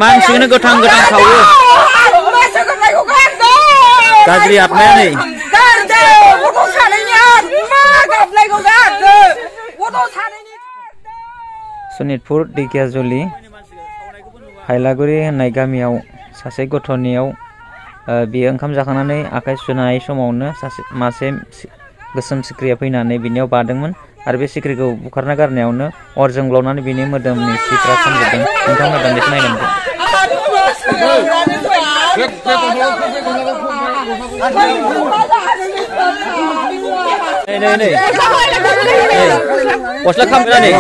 मानसिखौनो गोथां गोथां सावो गाज्रि आत्माया नै सनितपुर ढेकियाजुलि हायलागुरि होननाय गामियाव सासे गथ'नियाव बियो ओंखाम जाखांनानै आखाइ सुनाय समावनो मासे गोसोम सिख्रिया फैनानै बिनियाव बादोंमोन आरो बे सिख्रिखौ बुखारना गारनायावनो अर जोंब्लावनानै बिनि मोदोमनि सिफ्रा खामजोबदों। नोंथांमोना दान्दिसे नायनांगौ। गस्ला खामनानै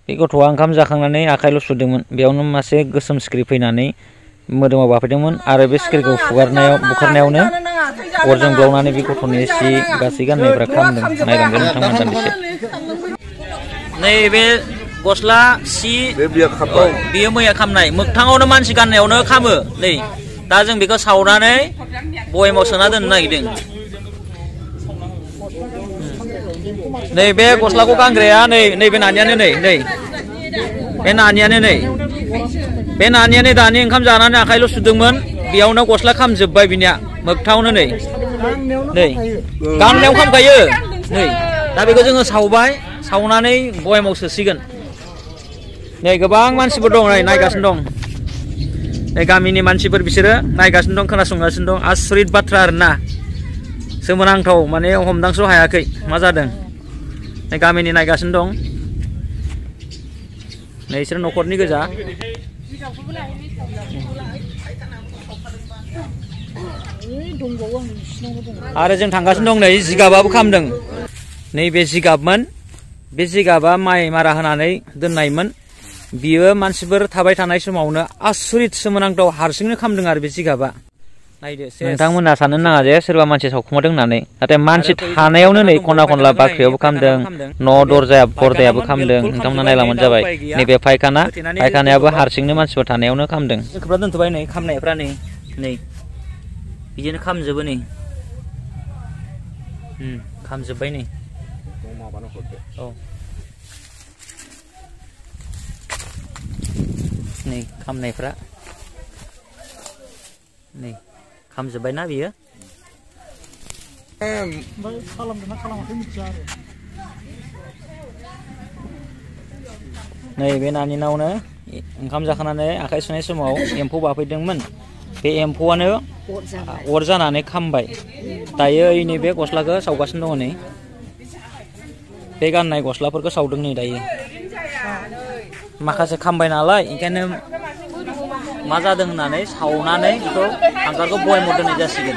बे गथ'आ ओंखाम जाखांनानै आखाइल' सुदोंमोन बेयावनो मासे गोसोम सिख्रि फैनानै मोदोमाव बाफैदोंमोन आरो बे सिख्रिखौ बुखारनायावनो अर जोंब्लावनानै बे गथ'नि सि गासै गाननायफ्रा खामदों। नायलांगोन नोंथांमोना दान्दिसे। नैबे गस्ला सि बियो मैया खामनाय मोगथाङावनो मानसि गाननायावनो खामो। नै दा जों बेखौ सावनानै बयेमाव सोना दोननो नागिरदों। नै बे गस्लाखौ गानग्राया नैबे नानियानो बे नानियानो बे नानियानो दानि ओंखाम जानानै आखाइल' सुदोंमोन बेयावनो गस्ला खामजोब्बाय बिनिया मोगथाङावनो नै गाननायाव खामखायो। नै दा बेखौ जोङो सावनानै बयेमाव सोसिगोन। नै गोबां मानसिफोर दं नायगासिनो दं। नै गामिनि मानसिफोर बिसोरो नायगासिनो दं खोनासंगासिनो दं। आसरित बाथ्रा आरोना सोमोनांथाव माने हमदांस' हायाखै मा जादों। नै गामिनि नायगासिनो दं। नै बिसोर न'खरनि गोजा। आरो जों थांगासिनो दं नै जिगाबाबो खामदों। नैबे जिगाबमोन बे जिगाबा माइ मारा होनानै दोननायमोन बियो मानसिफोर थाबाय थानाय समावनो आसरित सोमोनांथाव हारसिंनो खामदों आरो बे जिगाबा। नायदो नोंथांमोना साननो नाङा जे सोरबा मानसि सावखुमादों होननानै नाथाय मानसि थानायावनो नै खना खनला बाख्रियावबो खामदों न' दरजा पर्दायाबो खामदों। नोंथांमोना नायलांबानो जाबाय। नैबे फायखानायाबो हारसिंनो मानसिफोर थानायावनो खामदों। खोबना दोनथ'बाय नै खामनायफ्रा नै बिदिनो खामजोबो नै खामजोब्बाय नै औ नै खामनायफ्रा नै खामजोब्बायना बियो। नै बे नानिनावनो ओंखाम जाखांनानै आखाइ सुनाय समाव एम्फौ बाफैदोंमोन बे एम्फौआनो अर जानानै खामबाय। दायो नैबे गस्लाखौ सावगासिनो दङ। नै बे गाननाय गस्लाफोरखौ सावदों नै दायो माखासे खामबाय नालाय ओंखायनो मा जादों होननानै सावनानै बेखौ हांगारखौ बयेमाव दोननाय जासिगोन।